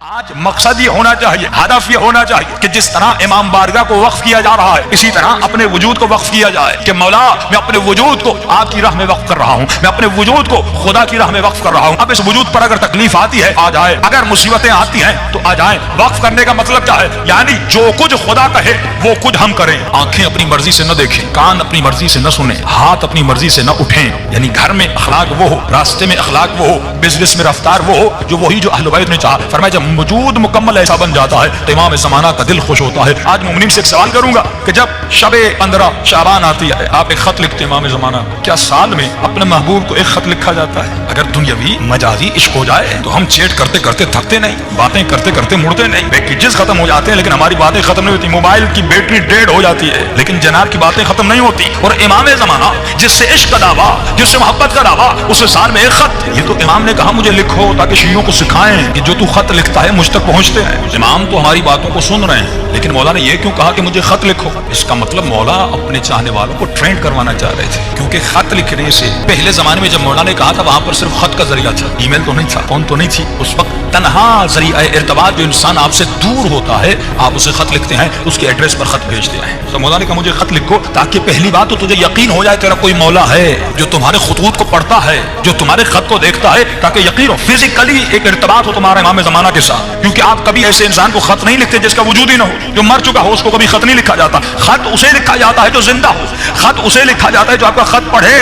آج مقصد یہ ہونا چاہیے، ہدف یہ ہونا چاہیے کہ جس طرح امام بارگاہ کو وقف کیا جا رہا ہے اسی طرح اپنے وجود کو وقف کیا جائے کہ مولا میں اپنے وجود کو آپ کی راہ میں وقف کر رہا ہوں، میں اپنے وجود کو خدا کی راہ میں وقف کر رہا ہوں۔ اب اس وجود پر اگر تکلیف آتی ہے آ جائے، اگر مصیبتیں آتی ہیں تو آ جائیں۔ وقف کرنے کا مطلب کیا ہے؟ یعنی جو کچھ خدا کہے وہ کچھ ہم کریں۔ آنکھیں اپنی مرضی سے نہ دیکھیں، کان اپنی مرضی سے نہ سنیں، ہاتھ اپنی مرضی سے نہ اٹھیں۔ یعنی گھر میں اخلاق وہ ہو، راستے میں اخلاق وہ ہو، بزنس میں رفتار وہ ہو جو وہی جو اہل بیت نے چاہا۔ فرمایا جب وجود مکمل ایسا بن جاتا ہے تو امام زمانہ کا دل خوش ہوتا ہے۔ آج مومنین سے ایک سوال کروں گا کہ جب شب 15 شعبان آتی ہے آپ ایک خط لکھتے ہیں امام زمانہ، کیا سال میں اپنے محبوب کو ایک خط لکھا جاتا ہے؟ اگر دنیاوی مجازی عشق ہو جائے تو ہم چیٹ کرتے کرتے تھکتے نہیں، باتیں کرتے کرتے مڑتے نہیں، پیکیجز ختم ہو جاتے ہیں لیکن ہماری باتیں ختم نہیں ہوتی، موبائل کی بیٹری ڈیڈ ہو جاتی ہے لیکن جناب کی باتیں ختم نہیں ہوتی۔ اور امام زمانہ جس سے عشق کا دعویٰ، جس سے محبت کا دعویٰ، اسے سال میں ایک خط۔ یہ تو امام نے کہا مجھے لکھو تاکہ شیعوں کو سکھائیں کہ جو تو خط لکھتا ہے مجھ تک پہنچتے ہیں۔ امام تو ہماری باتوں کو سن رہے ہیں لیکن مولا نے یہ کیوں کہا کہ مجھے خط لکھو؟ اس کا مطلب مولا اپنے چاہنے والوں کو ٹرینڈ کروانا چاہ رہے تھے، کیونکہ خط لکھنے سے پہلے زمانے میں جب مولا نے کہا تھا وہاں پر صرف خط کا ذریعہ تھا، ای میل تو نہیں تھا، فون تو نہیں تھی۔ اس وقت تنہا ذریعہ ارتباط جو انسان آپ سے دور ہوتا ہے آپ اسے خط لکھتے ہیں، اس کے ایڈریس پر خط بھیجتے ہیں۔ تو مولا نے کہا مجھے خط لکھو تاکہ پہلی بات تو تجھے یقین ہو جائے تیرا کوئی مولا ہے جو تمہارے خطوط کو پڑھتا ہے، جو تمہارے خط کو دیکھتا ہے، تاکہ یقین ہو فزیکلی ایک ارتباط ہو تمہارے امام زمانہ کے ساتھ۔ کیونکہ آپ کبھی ایسے انسان کو خط نہیں لکھتے جس کا وجود ہی نہ ہو، جو مر چکا ہو اس کو کبھی خط نہیں لکھا جاتا۔ خط اسے لکھا جاتا ہے جو زندہ ہو، خط اسے لکھا جاتا ہے جو آپ کا خط پڑھے۔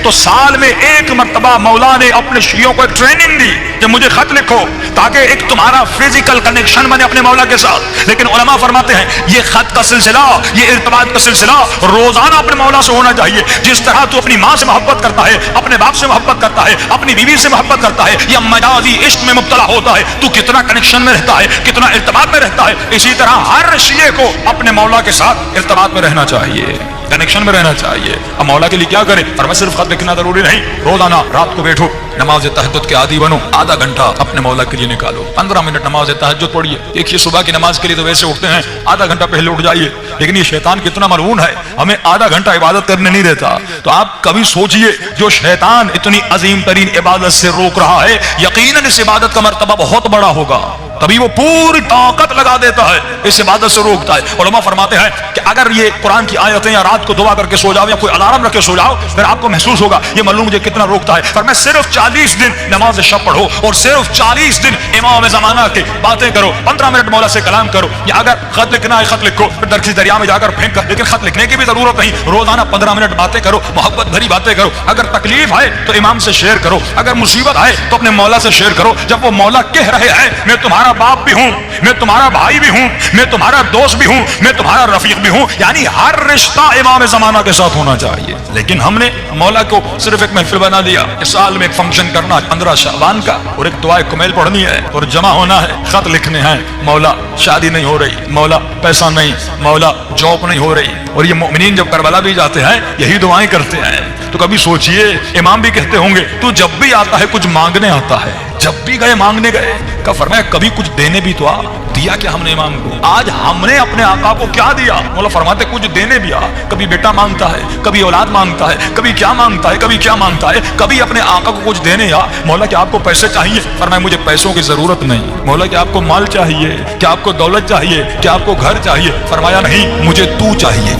تو سال میں ایک مرتبہ مولا نے اپنے شیعوں کو ایک ٹریننگ دی کہ مجھے خط لکھو تاکہ ایک تمہارا فزیکل کنیکشن بنے اپنے مولا کے ساتھ۔ لیکن علماء فرماتے ہیں یہ خط کا سلسلہ، یہ ارتباط کا سلسلہ روزانہ اپنے مولا سے ہونا چاہیے۔ جس طرح تو اپنی ماں سے محبت کرتا ہے، اپنے باپ سے محبت کرتا ہے، اپنی بیوی سے محبت کرتا ہے یا مجازی عشق میں مبتلا ہوتا ہے، تو کتنا کنیکشن میں رہتا ہے، کتنا ارتباط میں رہتا ہے۔ اسی طرح ہر شیعہ کو اپنے مولا کے ساتھ ارتباط میں رہنا چاہیے، کنیکشن میں رہنا چاہیے۔ اب مولا کے لیے کیا کریں؟ فرمایا صرف خط لکھنا ضروری نہیں، روزانہ رات کو بیٹھو نماز تہجد کے عادی بنو، آدھا گھنٹہ اپنے مولا کے لیے نکالو، 15 منٹ نماز تہجد پڑھیے۔ ایک یہ صبح کی نماز کے لیے تو ویسے اٹھتے ہیں آدھا گھنٹہ پہلے اٹھ جائیے، لیکن یہ شیطان کتنا ملعون ہے، ہمیں آدھا گھنٹہ عبادت کرنے نہیں دیتا۔ تو آپ کبھی سوچئے جو شیطان اتنی عظیم ترین عبادت سے روک رہا ہے یقیناً اس عبادت کا مرتبہ بہت بڑا ہوگا، تبھی وہ پوری طاقت لگا دیتا ہے، اس عبادت سے روکتا ہے۔ علماء فرماتے ہیں کہ اگر یہ قرآن کی آیتیں یا رات کو دعا کر کے سو جاؤ یا کوئی الارم رکھ کے سو جاؤ پھر آپ کو محسوس ہوگا یہ ملعون مجھے کتنا روکتا ہے۔ فرمایا صرف 40 دن نماز شب پڑھو اور صرف 40 دن امام زمانہ کی باتیں کرو، 15 منٹ مولا سے کلام کرو، یا اگر خط لکھنا ہے خط لکھو پھر درخت دریا میں جا کر پھینک کر، لیکن خط لکھنے کی بھی ضرورت نہیں، روزانہ 15 منٹ باتیں کرو، محبت بھری باتیں کرو۔ اگر تکلیف ہے تو امام سے شیئر کرو، اگر مصیبت ہے تو اپنے مولا سے شیئر کرو۔ جب وہ مولا کہہ رہے ہیں میں تمہارا باپ بھی ہوں، میں تمہارا بھائی بھی ہوں، میں تمہارا دوست بھی ہوں، میں تمہارا رفیق بھی ہوں، یعنی ہر رشتہ امام زمانہ کے ساتھ ہونا چاہیے۔ لیکن ہم نے مولا کو صرف ایک محفل بنا دیا، اس سال میں ایک فنکشن کرنا ہے 15 شعبان کا اور ایک دعائے کمیل پڑھنی ہے اور جمع ہونا ہے، خط لکھنے ہیں، مولا شادی نہیں ہو رہی، مولا پیسہ نہیں، مولا جاب نہیں ہو رہی۔ اور یہ مومنین جب کربلا بھی جاتے ہیں یہی دعائیں کرتے ہیں۔ تو کبھی سوچئے امام بھی کہتے ہوں گے تو جب بھی آتا ہے کچھ مانگنے آتا ہے، جب بھی گئے مانگنے گئے، کا فرمایا کبھی کچھ دینے بھی تو آ دیا کہ ہم نے امام کو، آج ہم نے اپنے آقا کو کیا دیا؟ مولا فرماتے کچھ دینے بھی آ، کبھی بیٹا مانگتا ہے، کبھی اولاد مانگتا ہے، کبھی کیا مانگتا ہے، کبھی کیا مانگتا ہے، کبھی اپنے آقا کو کچھ دینے آ۔ مولا کہ آپ کو پیسے چاہیے؟ فرمایا مجھے پیسوں کی ضرورت نہیں۔ مولا کہ آپ کو مال چاہیے؟ کیا آپ کو دولت چاہیے؟ کیا آپ کو گھر چاہیے؟ فرمایا نہیں، مجھے تو چاہیے،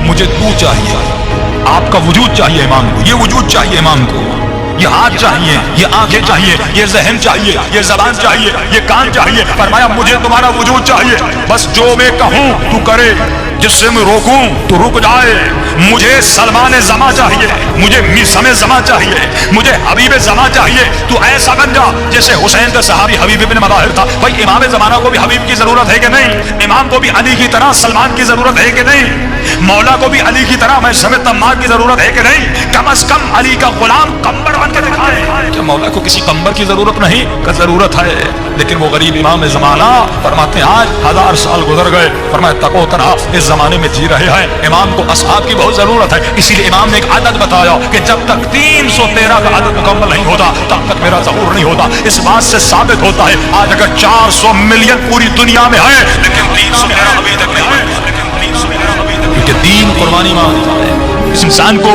مجھے تو چاہیے۔ آپ کا وجود چاہیے امام کو، یہ وجود چاہیے امام کو، یہ ہاتھ چاہیے، یہ آنکھیں چاہیے، یہ ذہن چاہیے، یہ زبان چاہیے، یہ کان چاہیے۔ فرمایا مجھے تمہارا وجود چاہیے، بس جو میں کہوں تو کرے، جس سے میں روکوں تو رک جائے۔ مجھے سلمان زماں چاہیے، مجھے میثم زماں چاہیے، مجھے حبیب زماں چاہیے۔ تو ایسا بن جا جیسے حسین کا صحابی حبیب ابن مظاہر تھا۔ بھائی امام زمانہ کو بھی حبیب کی ضرورت ہے کہ نہیں؟ امام کو بھی علی کی طرح سلمان کی ضرورت ہے کہ نہیں؟ مولا کو بھی علی کی طرح میثم تمار کی ضرورت ہے کہ نہیں؟ کم از کم علی کا غلام قمبر بن کے دکھائے۔ کیا مولا کو کسی قمبر کی ضرورت نہیں؟ کا ضرورت ہے، لیکن وہ غریب امام زمانہ فرماتے ہیں آج 1000 سال گزر گئے، فرمایا تکو تنہا اس زمانے میں جی رہے ہیں۔ امام کو اصحاب کی بہت ضرورت ہے، اسی لیے امام نے ایک عدد بتایا کہ جب تک 313 کا عدد مکمل نہیں ہوتا تب تک میرا ظہور نہیں ہوتا۔ اس بات سے ثابت ہوتا ہے آج اگر 400 ملین پوری دنیا میں ہے لیکن 313 ابھی تک نہیں ہے، کیونکہ دین قربانی مانگتا ہے۔ اس انسان کو